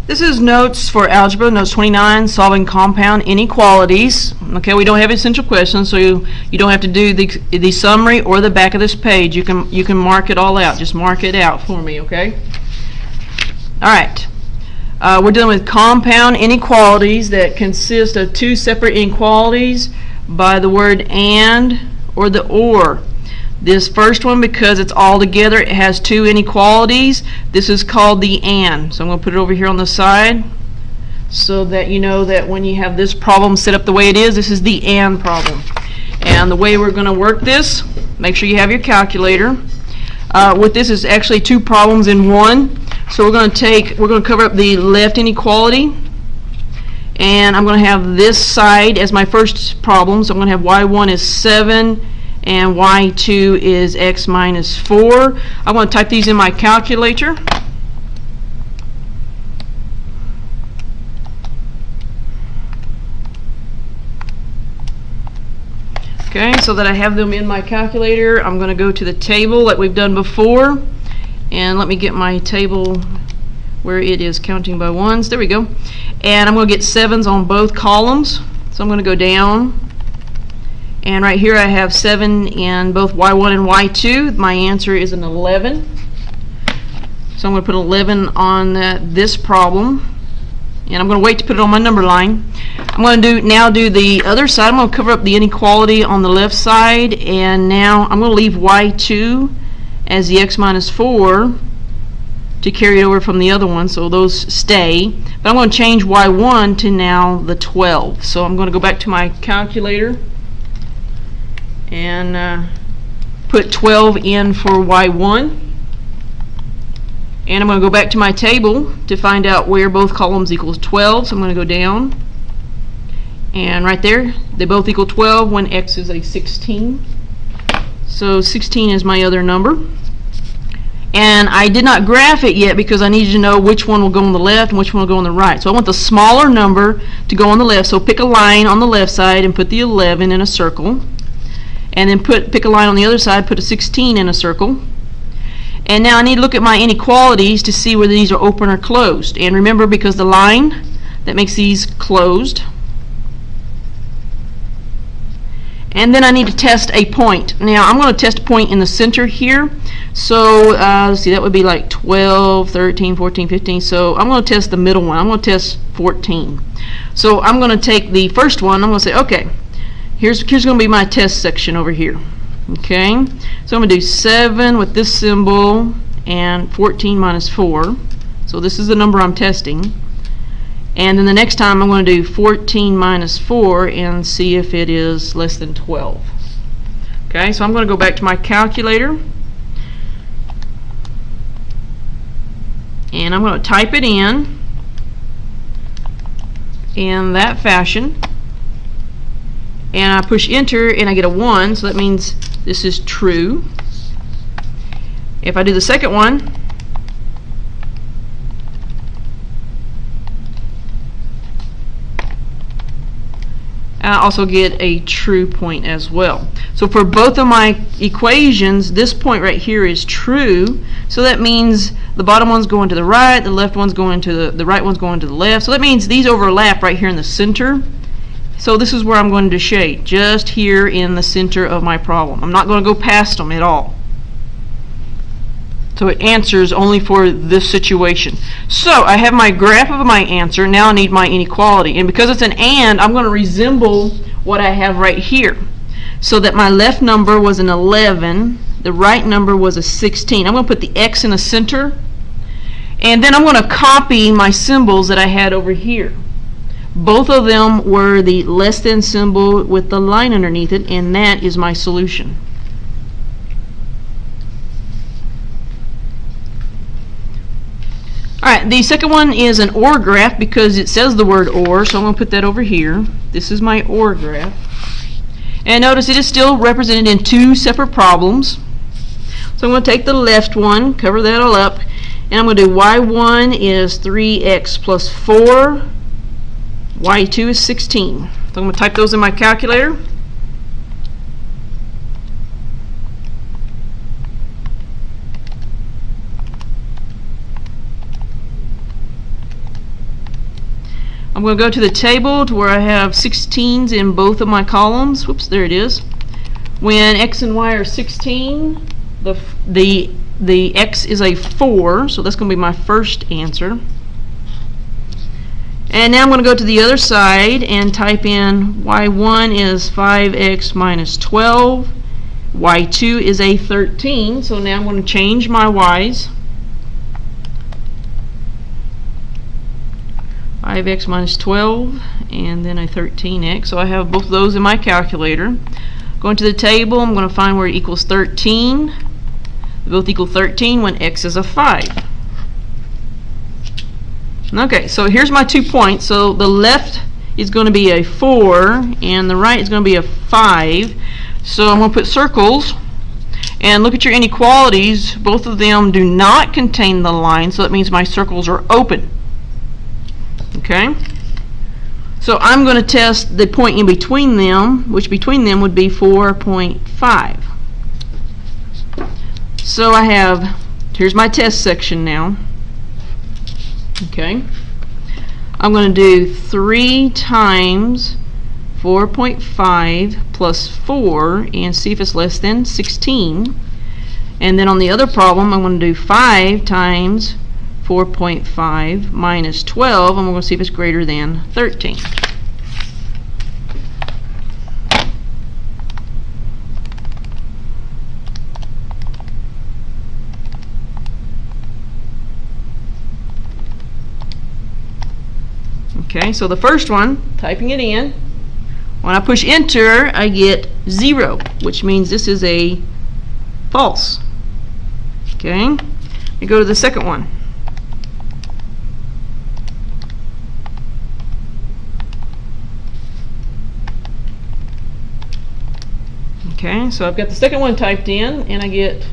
This is notes for algebra, notes 29, solving compound inequalities. Okay, we don't have essential questions, so you don't have to do the summary or the back of this page. You can mark it all out. Just mark it out for me, okay? All right. We're dealing with compound inequalities that consist of two separate inequalities by the word and or the or. This first one, because it's all together, it has two inequalities. This is called the and. So I'm going to put it over here on the side so that you know that when you have this problem set up the way it is, this is the and problem. And the way we're going to work this, make sure you have your calculator. With this is actually two problems in one. So we're going to cover up the left inequality. And I'm going to have this side as my first problem. So I'm going to have y1 is 7 and y2 is x minus 4. I'm going to type these in my calculator. Okay, so that I have them in my calculator, I'm going to go to the table like we've done before. And let me get my table where it is counting by ones. There we go. And I'm going to get 7s on both columns. So I'm going to go down. And right here I have 7 in both y1 and y2. My answer is an 11. So I'm going to put 11 on this problem. And I'm going to wait to put it on my number line. I'm going to now do the other side. I'm going to cover up the inequality on the left side. And now I'm going to leave y2 as the x minus 4 to carry it over from the other one. So those stay. But I'm going to change y1 to now the 12. So I'm going to go back to my calculator and put 12 in for y1, and I'm going to go back to my table to find out where both columns equals 12. So I'm going to go down, and right there they both equal 12 when x is a 16. So 16 is my other number, and I did not graph it yet because I needed to know which one will go on the left and which one will go on the right. So I want the smaller number to go on the left, so pick a line on the left side and put the 11 in a circle. And then pick a line on the other side, put a 16 in a circle. And now I need to look at my inequalities to see whether these are open or closed. And remember, because the line that makes these closed. And then I need to test a point. Now I'm going to test a point in the center here. So let's see, that would be like 12, 13, 14, 15. So I'm going to test the middle one. I'm going to test 14. So I'm going to take the first one. I'm going to say, okay, here's going to be my test section over here. Okay, so I'm going to do 7 with this symbol and 14 minus 4. So this is the number I'm testing. And then the next time I'm going to do 14 minus 4 and see if it is less than 12. Okay, so I'm going to go back to my calculator. And I'm going to type it in that fashion. And I push enter and I get a 1, so that means this is true. If I do the second one, I also get a true point as well. So for both of my equations, this point right here is true. So that means the bottom one's going to the right, the left one's going to the right one's going to the left. So that means these overlap right here in the center. So this is where I'm going to shade, just here in the center of my problem. I'm not going to go past them at all. So it answers only for this situation. So I have my graph of my answer. Now I need my inequality. And because it's an and, I'm going to resemble what I have right here. So that my left number was an 11, the right number was a 16. I'm going to put the x in the center. And then I'm going to copy my symbols that I had over here. Both of them were the less than symbol with the line underneath it, and that is my solution. Alright, the second one is an OR graph because it says the word OR, so I'm going to put that over here. This is my OR graph. And notice it is still represented in two separate problems. So I'm going to take the left one, cover that all up, and I'm going to do y1 is 3x plus 4. y2 is 16. So I'm going to type those in my calculator. I'm going to go to the table to where I have 16s in both of my columns. Whoops, there it is. When x and y are 16, the x is a 4, so that's going to be my first answer. And now I'm going to go to the other side and type in y1 is 5x minus 12, y2 is a 13, so now I'm going to change my y's. 5x minus 12 and then a 13x, so I have both of those in my calculator. Going to the table, I'm going to find where it equals 13. They both equal 13 when x is a 5. Okay, so here's my 2 points. So the left is going to be a 4 and the right is going to be a 5. So I'm going to put circles and look at your inequalities. Both of them do not contain the line, so that means my circles are open. Okay? So I'm going to test the point in between them, which between them would be 4.5. So I have, here's my test section now. Okay? I'm going to do 3 times 4.5 plus 4 and see if it's less than 16. And then on the other problem, I'm going to do 5 times 4.5 minus 12, and we're going to see if it's greater than 13. Okay, so the first one, typing it in, when I push enter, I get 0, which means this is a false. Okay, we go to the second one. Okay, so I've got the second one typed in, and I get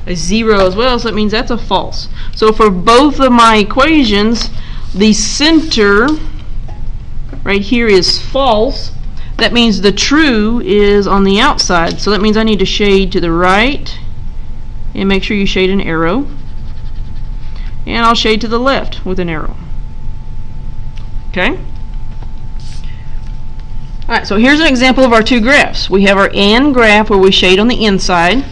a 0 as well, so that means that's a false. So for both of my equations, the center right here is false. That means the true is on the outside, so that means I need to shade to the right, and make sure you shade an arrow. And I'll shade to the left with an arrow. Okay? Alright, so here's an example of our 2 graphs. We have our AND graph where we shade on the inside.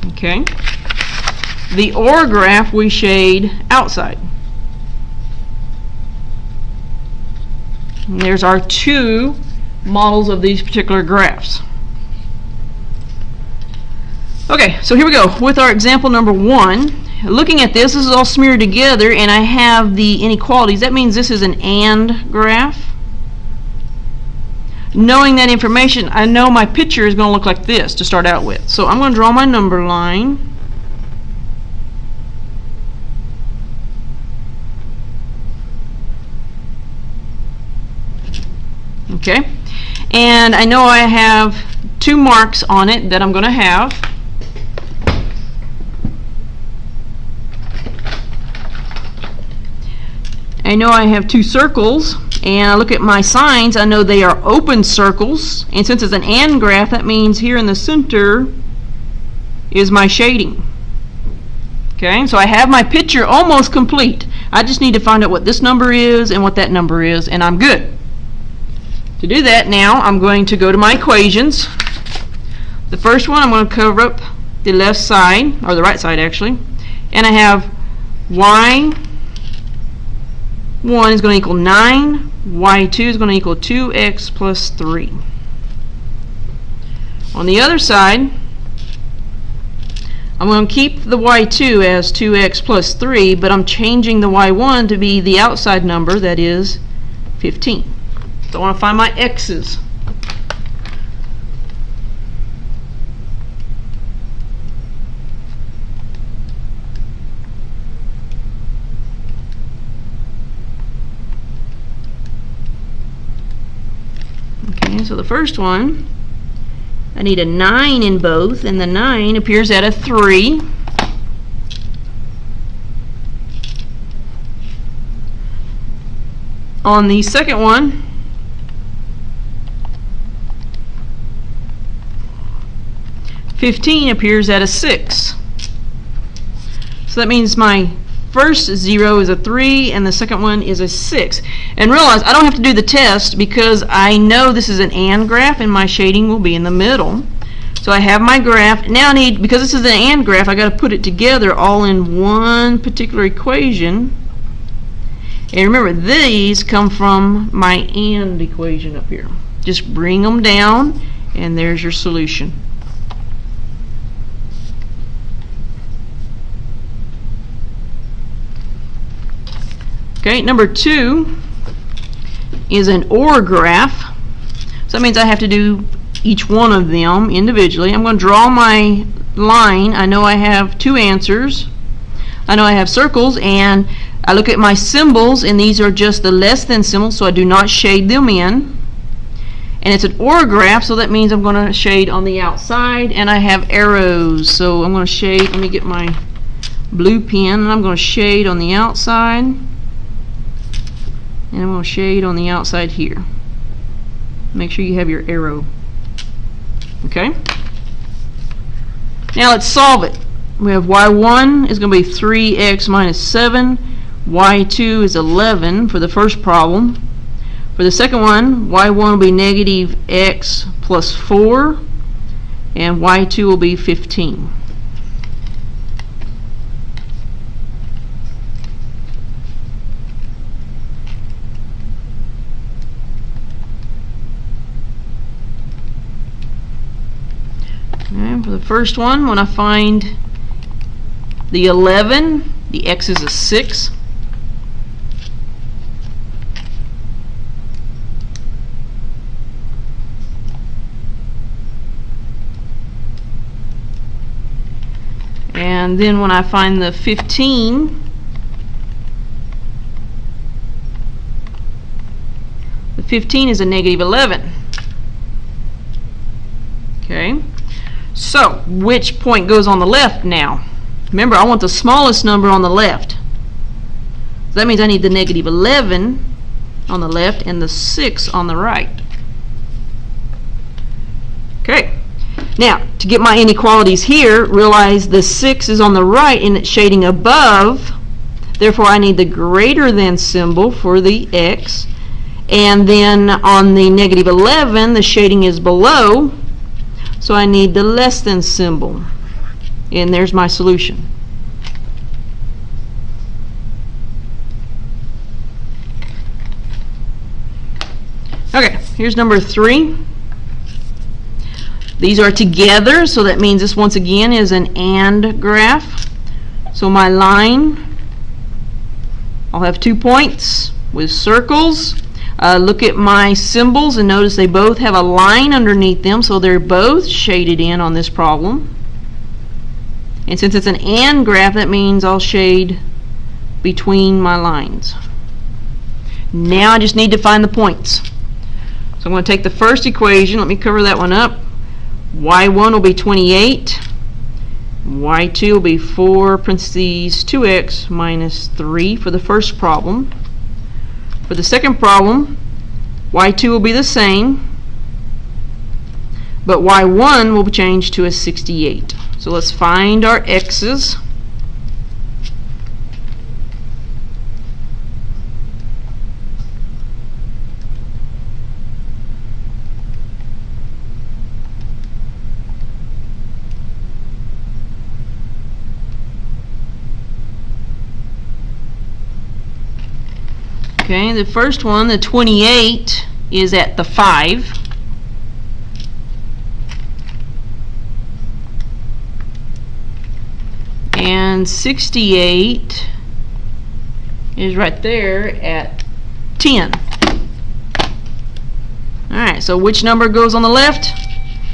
Okay. The OR graph we shade outside. And there's our 2 models of these particular graphs. Okay, so here we go with our example number 1. Looking at this is all smeared together, and I have the inequalities. That means this is an AND graph. Knowing that information, I know my picture is going to look like this to start out with. So I'm going to draw my number line. Okay, and I know I have 2 marks on it that I'm going to have. I know I have 2 circles, and I look at my signs, I know they are open circles, and since it's an AND graph, that means here in the center is my shading. Okay, so I have my picture almost complete. I just need to find out what this number is and what that number is, and I'm good. To do that now, I'm going to go to my equations. The first one, I'm going to cover up the left side, or the right side actually, and I have y1 is going to equal 9, y2 is going to equal 2x plus 3. On the other side, I'm going to keep the y2 as 2x plus 3, but I'm changing the y1 to be the outside number, that is 15. So I want to find my x's. Okay, so the first one, I need a 9 in both, and the 9 appears at a 3. On the second one, $15 appears at a 6. So that means my first 0 is a 3 and the second one is a 6. And realize I don't have to do the test because I know this is an AND graph and my shading will be in the middle. So I have my graph. Now I need, because this is an AND graph, I got to put it together all in one particular equation. And remember, these come from my AND equation up here. Just bring them down and there's your solution. Okay, number 2 is an OR graph. So that means I have to do each one of them individually. I'm going to draw my line. I know I have 2 answers. I know I have circles, and I look at my symbols, and these are just the less than symbols, so I do not shade them in. And it's an OR graph, so that means I'm going to shade on the outside, and I have arrows. So I'm going to shade, let me get my blue pen, and I'm going to shade on the outside. And I'm going to shade on the outside here. Make sure you have your arrow. Okay? Now let's solve it. We have y1 is going to be 3x minus 7. y2 is 11 for the first problem. For the second one, y1 will be negative x plus 4. And y2 will be 15. And for the first one, when I find the 11, the x is a 6. And then when I find the 15, the 15 is a negative 11. Okay. So, which point goes on the left now? Remember, I want the smallest number on the left. So that means I need the negative 11 on the left and the 6 on the right. Okay. Now, to get my inequalities here, realize the 6 is on the right and it's shading above. Therefore, I need the greater than symbol for the x. And then on the negative 11, the shading is below. So I need the less than symbol. And there's my solution. Okay, here's number 3. These are together, so that means this once again is an AND graph. So my line, I'll have 2 points with circles. Look at my symbols and notice they both have a line underneath them, so they're both shaded in on this problem. And since it's an AND graph, that means I'll shade between my lines. Now I just need to find the points. So I'm going to take the first equation. Let me cover that one up. y1 will be 28. y2 will be 4 parentheses 2x minus 3 for the first problem. For the second problem, y2 will be the same, but y1 will change to a 68. So let's find our x's. Okay, the first one, the 28, is at the 5. And 68 is right there at 10. Alright, so which number goes on the left?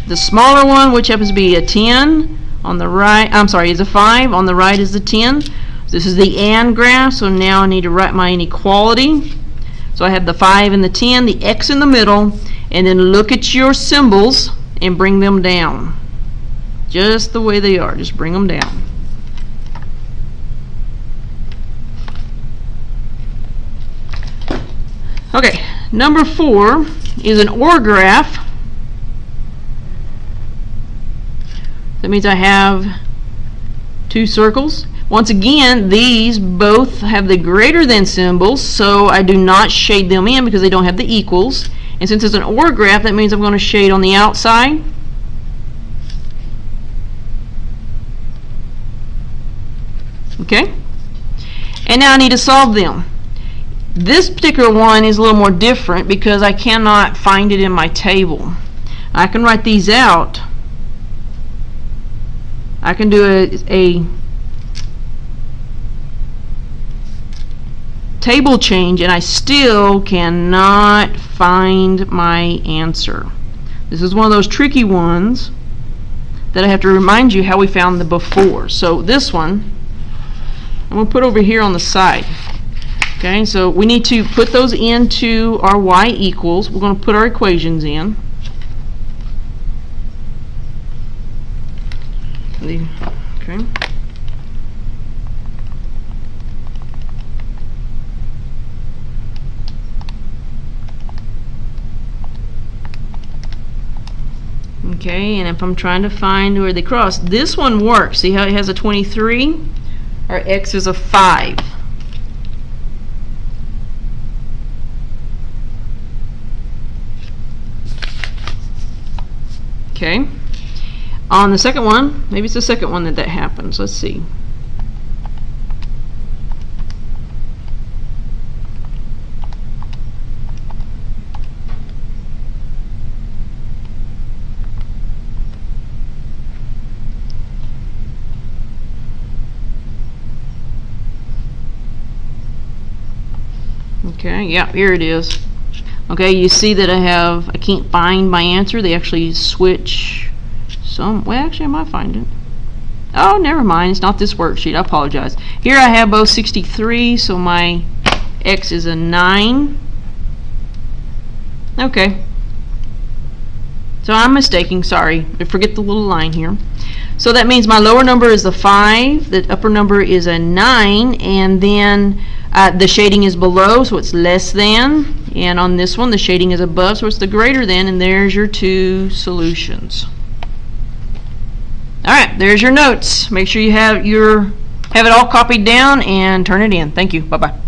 The smaller one, which happens to be a 10. On the right, I'm sorry, is a 5. On the right is the 10. This is the AND graph, so now I need to write my inequality. So I have the 5 and the 10, the x in the middle, and then look at your symbols and bring them down. Just the way they are, just bring them down. Okay, number 4 is an OR graph. That means I have 2 circles. Once again, these both have the greater than symbols, so I do not shade them in because they don't have the equals. And since it's an OR graph, that means I'm going to shade on the outside. Okay? And now I need to solve them. This particular one is a little more different because I cannot find it in my table. I can write these out. I can do a table change and I still cannot find my answer. This is one of those tricky ones that I have to remind you how we found the before. So this one I'm going to put over here on the side. Okay, so we need to put those into our y equals. We're going to put our equations in. Okay. Okay, and if I'm trying to find where they cross, this one works. See how it has a 23? Our x is a 5. Okay. On the second one, maybe it's the second one that happens. Let's see. Okay, yeah, here it is. Okay, you see that I can't find my answer. They actually switch some. Well, actually, I might find it. Oh, never mind. It's not this worksheet. I apologize. Here I have both 63, so my x is a 9. Okay. So I'm mistaking. Sorry. Forget the little line here. So that means my lower number is the 5, the upper number is a 9, and then the shading is below, so it's less than, and on this one the shading is above, so it's the greater than, and there's your two solutions. Alright, there's your notes. Make sure you have it all copied down and turn it in. Thank you. Bye-bye.